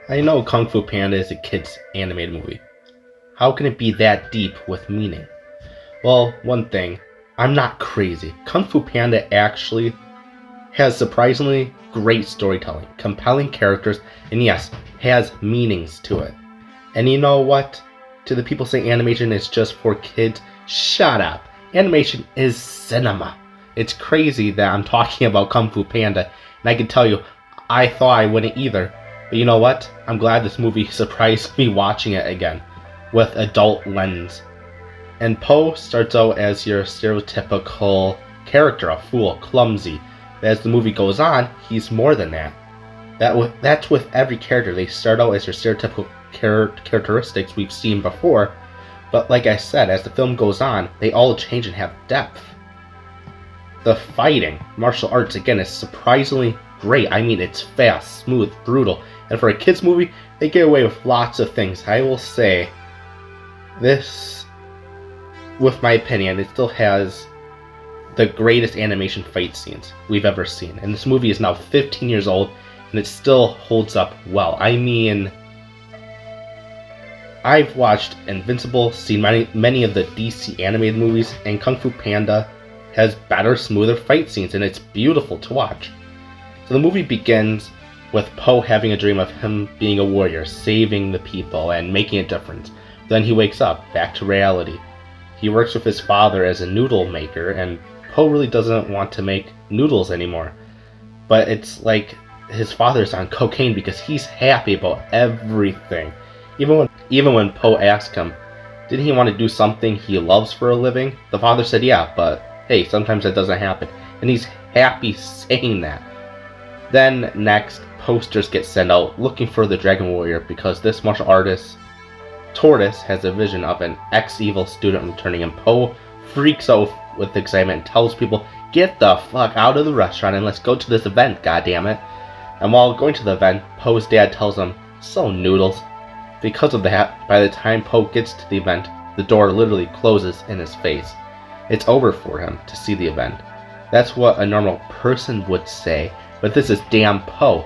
I know Kung Fu Panda is a kid's animated movie. How can it be that deep with meaning? Well, one thing, I'm not crazy. Kung Fu Panda actually has surprisingly great storytelling, compelling characters, and yes, has meanings to it. And you know what? To the people saying animation is just for kids, shut up. Animation is cinema. It's crazy that I'm talking about Kung Fu Panda, and I can tell you, I thought I wouldn't either. But you know what? I'm glad this movie surprised me watching it again, with adult lens. And Po starts out as your stereotypical character, a fool, clumsy. But as the movie goes on, he's more than that. That's with every character. They start out as your stereotypical characteristics we've seen before, but like I said, as the film goes on, they all change and have depth. The fighting, martial arts, again, is surprisingly great. I mean, it's fast, smooth, brutal, and for a kids movie, they get away with lots of things. I will say, this, with my opinion, it still has the greatest animation fight scenes we've ever seen. And this movie is now 15 years old, and it still holds up well. I mean, I've watched Invincible, seen many of the DC animated movies, and Kung Fu Panda has better, smoother fight scenes, and it's beautiful to watch. So the movie begins with Po having a dream of him being a warrior, saving the people, and making a difference. Then he wakes up, back to reality. He works with his father as a noodle maker, and Po really doesn't want to make noodles anymore. But it's like his father's on cocaine because he's happy about everything. Even when Po asked him, didn't he want to do something he loves for a living? The father said yeah, but hey, sometimes that doesn't happen. And he's happy saying that. Then next, posters get sent out looking for the Dragon Warrior because this martial artist, Tortoise, has a vision of an ex-evil student returning, and Po freaks out with excitement and tells people, get the fuck out of the restaurant and let's go to this event, goddammit. And while going to the event, Po's dad tells him, so noodles. Because of that, by the time Po gets to the event, the door literally closes in his face. It's over for him to see the event. That's what a normal person would say, but this is damn Po.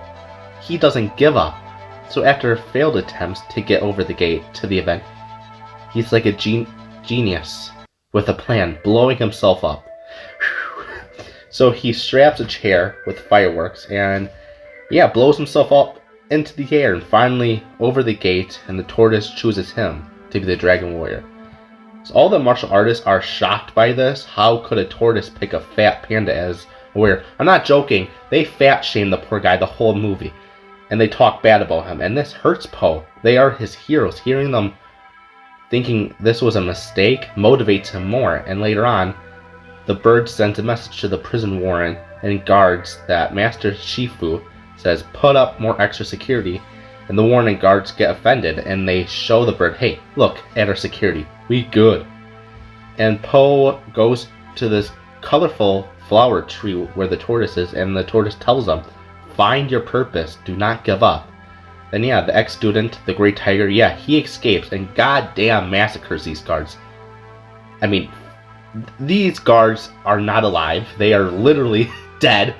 He doesn't give up. So after failed attempts to get over the gate to the event, he's like a genius with a plan, blowing himself up. So he straps a chair with fireworks and blows himself up into the air and finally over the gate, and the tortoise chooses him to be the Dragon Warrior. So all the martial artists are shocked by this. How could a tortoise pick a fat panda as a warrior? I'm not joking. They fat shame the poor guy the whole movie, and they talk bad about him, and this hurts Po. They are his heroes. Hearing them thinking this was a mistake motivates him more, and later on, the bird sends a message to the prison warden and guards that Master Shifu says put up more extra security, and the warden and guards get offended and they show the bird, hey, look at our security, we good. And Po goes to this colorful flower tree where the tortoise is, and the tortoise tells him, find your purpose, do not give up. Then the ex-student, the Great Tiger, he escapes and goddamn massacres these guards. I mean, these guards are not alive, they are literally dead.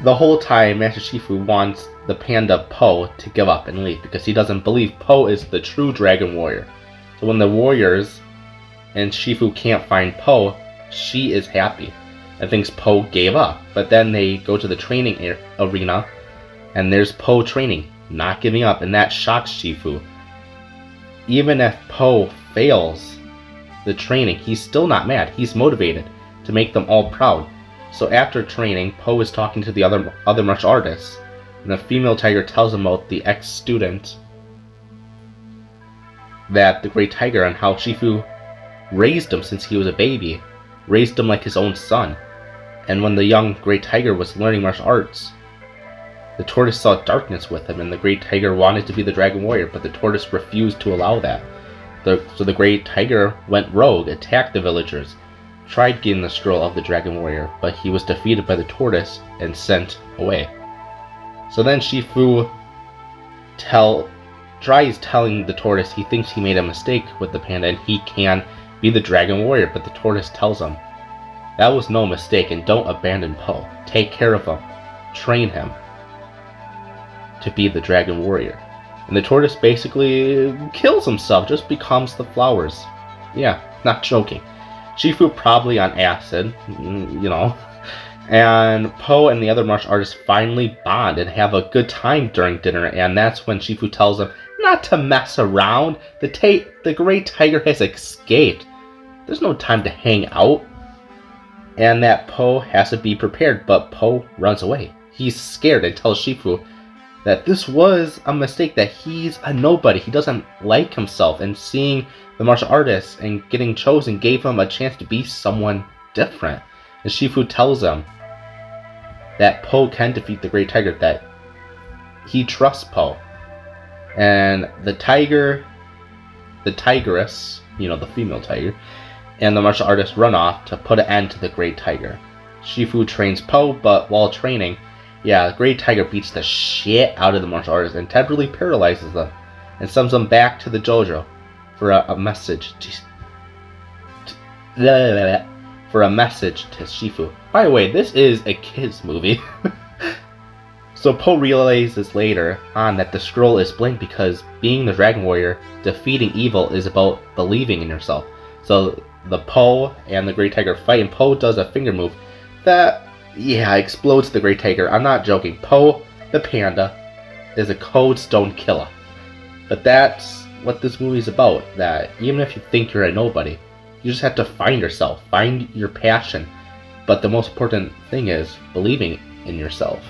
The whole time, Master Shifu wants the panda Po to give up and leave because he doesn't believe Po is the true Dragon Warrior. So when the warriors and Shifu can't find Po, she is happy and thinks Po gave up. But then they go to the training arena and there's Po training, not giving up, and that shocks Shifu. Even if Po fails the training, he's still not mad. He's motivated to make them all proud. So after training, Po is talking to the other martial artists, and the female tiger tells him about the ex-student, that the Great Tiger, and how Shifu raised him since he was a baby, raised him like his own son. And when the young Great Tiger was learning martial arts, the tortoise saw darkness with him, and the Great Tiger wanted to be the Dragon Warrior, but the tortoise refused to allow that. So the Great Tiger went rogue, attacked the villagers, tried getting the scroll of the Dragon Warrior, but he was defeated by the tortoise and sent away. So then Shifu tries telling the tortoise he thinks he made a mistake with the panda and he can be the Dragon Warrior, but the tortoise tells him, that was no mistake and don't abandon Po. Take care of him. Train him to be the dragon warrior. And the tortoise basically kills himself, just becomes the flowers. Yeah, not joking. Shifu probably on acid, you know. And Po and the other martial artists finally bond and have a good time during dinner, and that's when Shifu tells him not to mess around. The great tiger has escaped. There's no time to hang out. And that Po has to be prepared, but Po runs away. He's scared and tells Shifu that this was a mistake, that he's a nobody. He doesn't like himself, and seeing the martial artist and getting chosen gave him a chance to be someone different. And Shifu tells him that Po can defeat the great tiger, that he trusts Po. And the tiger, the tigress, you know, the female tiger, and the martial artist run off to put an end to the great tiger. Shifu trains Po, but while training, the great tiger beats the shit out of the martial artist and temporarily paralyzes them and sends them back to the dojo for a message to Shifu. By the way, this is a kids movie. So Po realizes later on that the scroll is blank because being the dragon warrior, defeating evil is about believing in yourself. So the Po and the great tiger fight, and Po does a finger move that explodes the great tiger. I'm not joking. Po the panda is a cold stone killer. But that's what this movie is about, that even if you think you're a nobody, you just have to find yourself, find your passion. But the most important thing is believing in yourself.